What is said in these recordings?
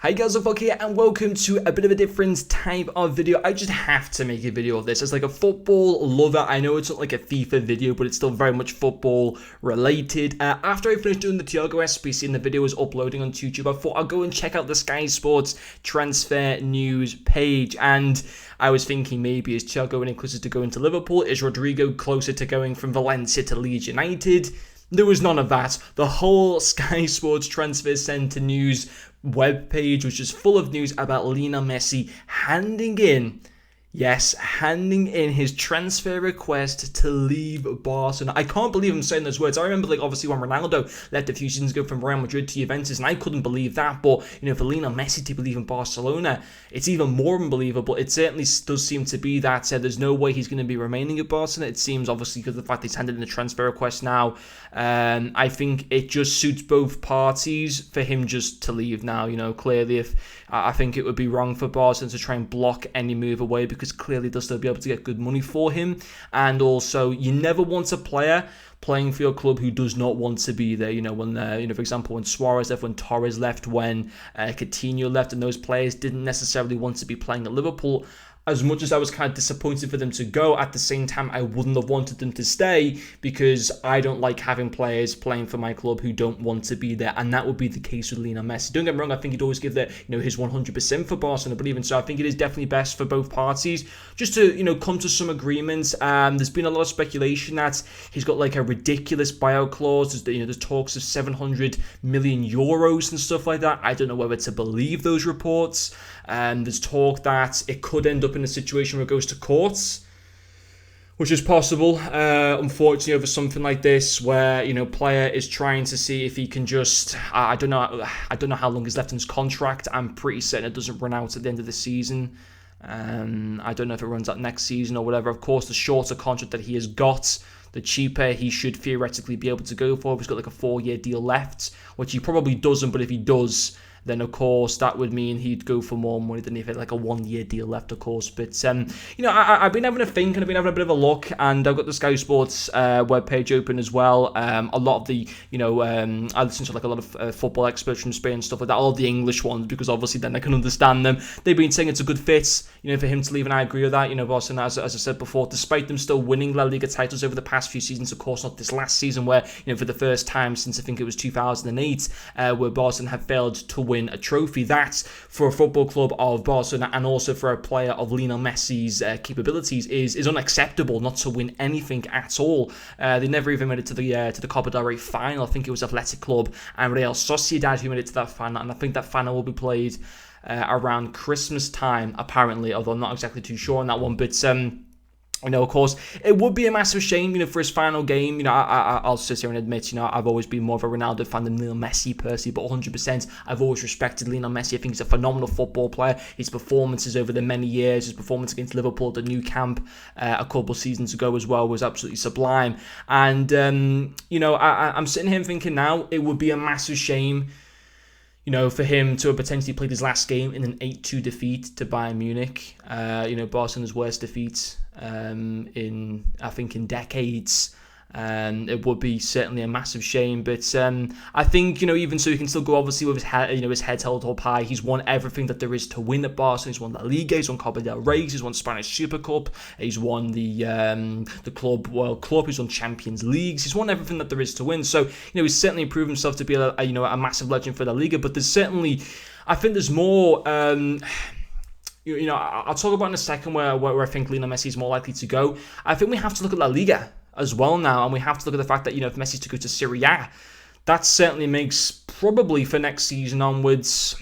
Hi guys, Fuck here and welcome to a bit of a different type of video. I just have to make a video of this. As like a football lover, I know it's not like a FIFA video, but it's still very much football related. After I finished doing the Thiago SBC and the video was uploading on YouTube, I thought I'll go and check out the Sky Sports transfer news page. And I was thinking, maybe is Thiago any closer to going to Liverpool? Is Rodrigo closer to going from Valencia to Leeds United? There was none of that. The whole Sky Sports Transfer Centre news webpage was just full of news about Lionel Messi handing in his transfer request to leave Barcelona. I can't believe I'm saying those words. I remember, obviously when Ronaldo left a few seasons ago from Real Madrid to Juventus, and I couldn't believe that. But, for Lionel Messi to believe in Barcelona, it's even more unbelievable. It certainly does seem to be that there's no way he's going to be remaining at Barcelona. It seems, obviously, because of the fact he's handed in the transfer request now. I think it just suits both parties for him just to leave now. Clearly, if I think it would be wrong for Barcelona to try and block any move away, because clearly they'll still be able to get good money for him. And also, you never want a player playing for your club who does not want to be there. When for example, when Suarez left, when Torres left, when Coutinho left, and those players didn't necessarily want to be playing at Liverpool. As much as I was kind of disappointed for them to go, at the same time, I wouldn't have wanted them to stay, because I don't like having players playing for my club who don't want to be there. And that would be the case with Lionel Messi. Don't get me wrong, I think he'd always give his 100% for Barcelona, but even so, I think it is definitely best for both parties just to, come to some agreements. There's been a lot of speculation that he's got a ridiculous buyout clause. There's talks of 700 million euros and stuff like that. I don't know whether to believe those reports. There's talk that it could end up in a situation where it goes to courts, which is possible, unfortunately, over something like this, where player is trying to see if he can just. I don't know how long is left in his contract. I'm pretty certain it doesn't run out at the end of the season. I don't know if it runs out next season or whatever. Of course, the shorter contract that he has got, the cheaper he should theoretically be able to go for. He's got a 4-year deal left, which he probably doesn't. But if he does, then of course that would mean he'd go for more money than if he had a 1-year deal left, of course. But I've been having a think, and I've been having a bit of a look, and I've got the Sky Sports webpage open as well. A lot of the I listen to a lot of football experts from Spain and stuff like that, all of the English ones, because obviously then I can understand them. They've been saying it's a good fit, for him to leave, and I agree with that. Barcelona, as I said before, despite them still winning La Liga titles over the past few seasons, of course not this last season, where for the first time since I think it was 2008, where Barcelona have failed to win a trophy. That, for a football club of Barcelona, and also for a player of Lionel Messi's capabilities, is unacceptable not to win anything at all. They never even made it to the Copa del Rey final. I think it was Athletic Club and Real Sociedad who made it to that final, and I think that final will be played around Christmas time, apparently, although I'm not exactly too sure on that one. But of course, it would be a massive shame, for his final game. I'll sit here and admit, I've always been more of a Ronaldo fan than Lionel Messi personally, but 100%, I've always respected Lionel Messi. I think he's a phenomenal football player. His performances over the many years, his performance against Liverpool at the Nou Camp a couple of seasons ago as well, was absolutely sublime. And, I'm sitting here thinking now, it would be a massive shame, for him to have potentially played his last game in an 8-2 defeat to Bayern Munich. Barcelona's worst defeat in decades. It would be certainly a massive shame, but I think even so, he can still go obviously with his head, his head held up high. He's won everything that there is to win at Barcelona. He's won La Liga, he's won Copa del Rey, he's won Spanish Super Cup, he's won the Club World Cup, he's won Champions Leagues, he's won everything that there is to win. So he's certainly proved himself to be a massive legend for La Liga. But there's certainly, I think there's more. I'll talk about in a second where I think Lionel Messi is more likely to go. I think we have to look at La Liga as well now, and we have to look at the fact that if Messi's to go to Serie A, that certainly makes, probably for next season onwards,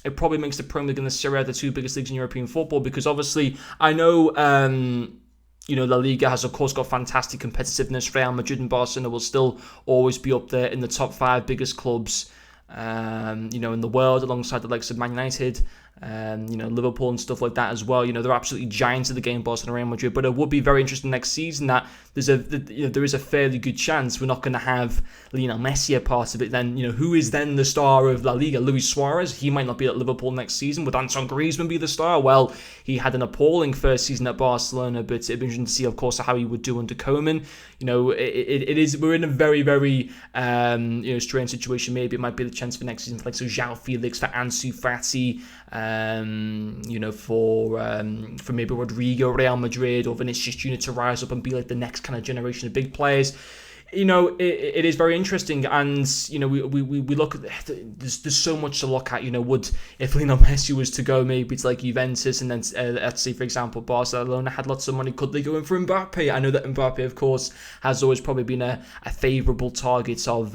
it probably makes the Premier League and the Serie A the two biggest leagues in European football, because obviously I know La Liga has of course got fantastic competitiveness. Real Madrid and Barcelona will still always be up there in the top 5 biggest clubs in the world, alongside the likes of Man United Liverpool and stuff like that as well. They're absolutely giants of the game, Barcelona and Real Madrid. But it would be very interesting next season that there is a fairly good chance we're not going to have Lionel Messi a part of it. Then, who is then the star of La Liga? Luis Suarez? He might not be at Liverpool next season. Would Antoine Griezmann be the star? Well, he had an appalling first season at Barcelona, but it'd be interesting to see, of course, how he would do under Koeman. We're in a very, very strange situation. Maybe it might be the chance for next season for João Felix, for Ansu Fati, for maybe Rodrigo, Real Madrid, or Vinicius Junior to rise up and be like the next kind of generation of big players. It is very interesting, and we look at there's so much to look at. If Lionel Messi was to go maybe to Juventus, and then let's say for example Barcelona had lots of money, could they go in for Mbappe? I know that Mbappe, of course, has always probably been a favourable target of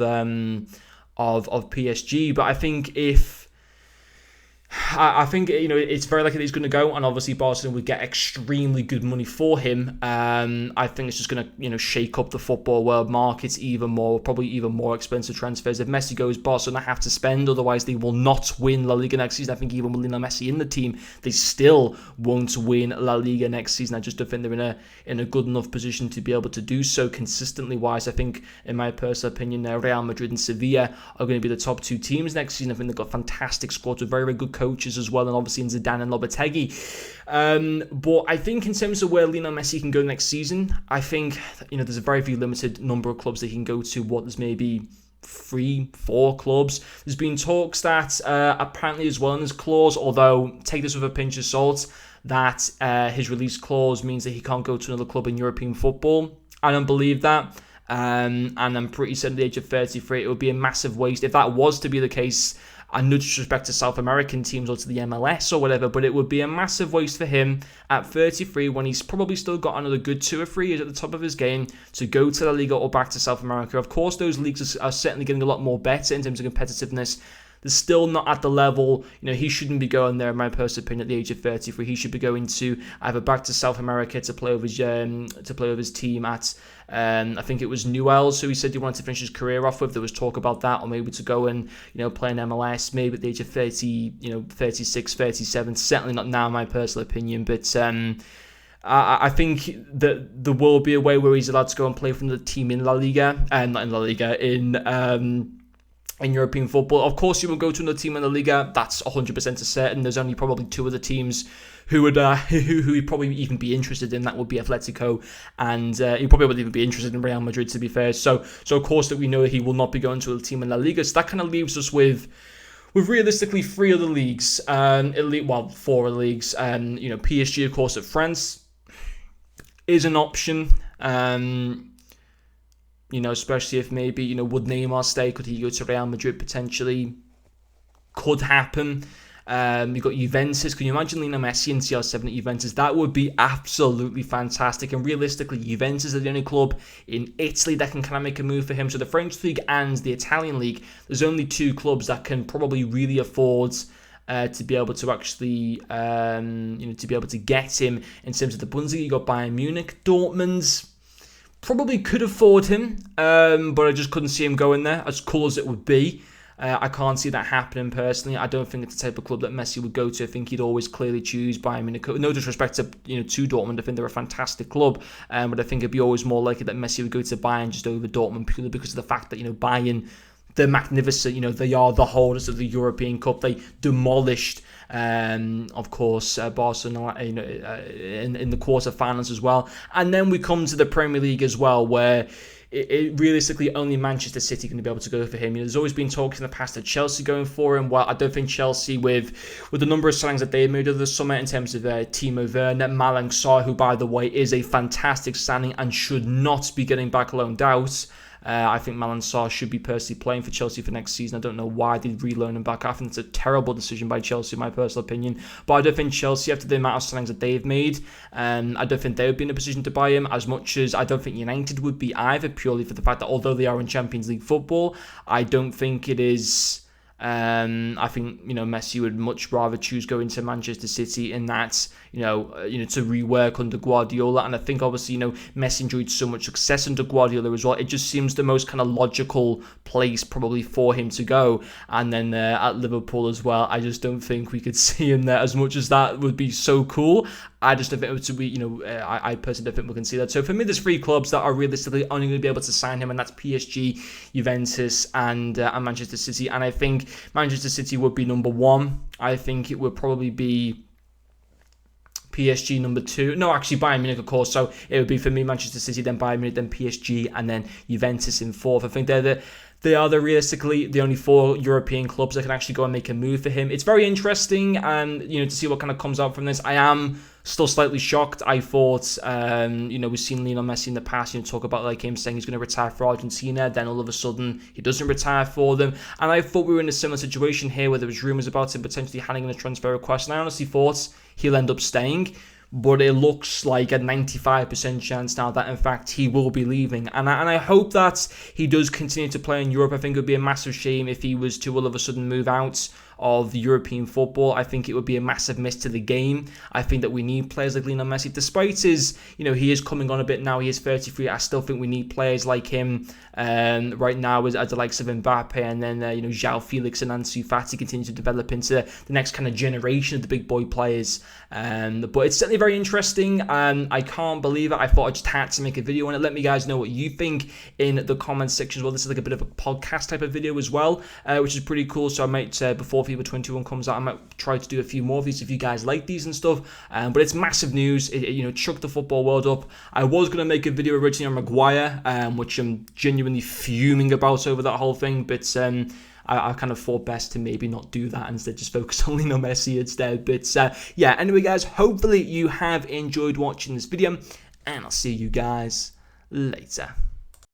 PSG, but I think it's very likely that he's going to go, and obviously Barcelona would get extremely good money for him. I think it's just going to shake up the football world markets even more, probably even more expensive transfers. If Messi goes, Barcelona have to spend, otherwise they will not win La Liga next season. I think even with Lionel Messi in the team, they still won't win La Liga next season. I just don't think they're in a good enough position to be able to do so consistently wise. I think, in my personal opinion, Real Madrid and Sevilla are going to be the top two teams next season. I think they've got fantastic squads with very, very good coaches as well, and obviously in Zidane and Lopetegui. But I think in terms of where Lionel Messi can go next season, I think there's a very limited number of clubs they can go to. There's maybe 3-4 clubs. There's been talks that apparently as well in his clause, although take this with a pinch of salt, that his release clause means that he can't go to another club in European football. I don't believe that. And I'm pretty certain at the age of 33 it would be a massive waste if that was to be the case. And no disrespect to South American teams or to the MLS or whatever, but it would be a massive waste for him at 33, when he's probably still got another good 2 or 3 years at the top of his game, to go to La Liga or back to South America. Of course, those leagues are certainly getting a lot more better in terms of competitiveness. They're still not at the level, he shouldn't be going there, in my personal opinion, at the age of 33. He should be going to either back to South America to play with his team at, I think it was Newell's, who he said he wanted to finish his career off with. There was talk about that, or maybe to go and, play in MLS, maybe at the age of 30, 36, 37. Certainly not now, in my personal opinion, but I think that there will be a way where he's allowed to go and play for the team in La Liga, and not in La Liga, in European football. Of course, you will go to another team in the Liga. That's 100% certain. There's only probably 2 other teams who would probably even be interested in. That would be Atletico, and he probably wouldn't even be interested in Real Madrid, to be fair. So of course that we know that he will not be going to a team in La Liga. So that kind of leaves us with realistically 3 other leagues, 4 leagues. PSG, of course, at France is an option. Especially if maybe, would Neymar stay? Could he go to Real Madrid potentially? Could happen. You've got Juventus. Can you imagine Lionel Messi in CR7 at Juventus? That would be absolutely fantastic. And realistically, Juventus are the only club in Italy that can kind of make a move for him. So the French League and the Italian League, there's only 2 clubs that can probably really afford to be able to actually, to be able to get him. In terms of the Bundesliga, you got Bayern Munich, Dortmund. Probably could afford him, but I just couldn't see him going there, as cool as it would be. I can't see that happening personally. I don't think it's the type of club that Messi would go to. I think he'd always clearly choose Bayern Munich. No disrespect to Dortmund. I think they're a fantastic club, but I think it'd be always more likely that Messi would go to Bayern just over Dortmund, purely because of the fact that Bayern, they're magnificent. They are the holders of the European Cup. They demolished, of course, Barcelona in the quarterfinals as well. And then we come to the Premier League as well, where it realistically only Manchester City can be able to go for him. There's always been talks in the past of Chelsea going for him. Well, I don't think Chelsea, with the number of signings that they made over the summer in terms of Timo Werner, Malang Sarr, who by the way is a fantastic signing and should not be getting back loaned out. I think Malang Sarr should be personally playing for Chelsea for next season. I don't know why they re-loan him back. I think it's a terrible decision by Chelsea, in my personal opinion. But I don't think Chelsea, after the amount of signings that they've made, I don't think they would be in a position to buy him, as much as I don't think United would be either, purely for the fact that although they are in Champions League football, I don't think it is I think, Messi would much rather choose going to Manchester City in that, to rework under Guardiola. And I think obviously, Messi enjoyed so much success under Guardiola as well. It just seems the most kind of logical place probably for him to go. And then at Liverpool as well, I just don't think we could see him there, as much as that would be so cool. I just don't think it would be, I personally don't think we can see that. So for me, there's 3 clubs that are realistically only going to be able to sign him, and that's PSG, Juventus, and Manchester City. And I think Manchester City would be number 1. I think it would probably be PSG number 2. No, actually Bayern Munich, of course. So it would be for me Manchester City, then Bayern Munich, then PSG, and then Juventus in 4th. I think they are realistically the only 4 European clubs that can actually go and make a move for him. It's very interesting, and to see what kind of comes out from this. I am still slightly shocked. I thought, we've seen Lionel Messi in the past, talk about like him saying he's going to retire for Argentina, then all of a sudden he doesn't retire for them. And I thought we were in a similar situation here where there was rumours about him potentially handing in a transfer request, and I honestly thought he'll end up staying. But it looks like a 95% chance now that, in fact, he will be leaving. And I hope that he does continue to play in Europe. I think it would be a massive shame if he was to all of a sudden move out of European football. I think it would be a massive miss to the game. I think that we need players like Lionel Messi. Despite his, he is coming on a bit now. He is 33. I still think we need players like him right now as the likes of Mbappe, and then, João Felix and Ansu Fati continue to develop into the next kind of generation of the big boy players. But it's certainly very interesting. I can't believe it. I thought I just had to make a video on it. Let me guys know what you think in the comments section as well. This is like a bit of a podcast type of video as well, which is pretty cool. So I might, before FIFA 21 comes out, I might try to do a few more of these if you guys like these and stuff. But it's massive news. It chucked the football world up. I was going to make a video originally on Maguire, which I'm genuinely fuming about over that whole thing, but I kind of thought best to maybe not do that, instead just focus on Lionel Messi instead. But yeah, anyway guys, hopefully you have enjoyed watching this video, and I'll see you guys later.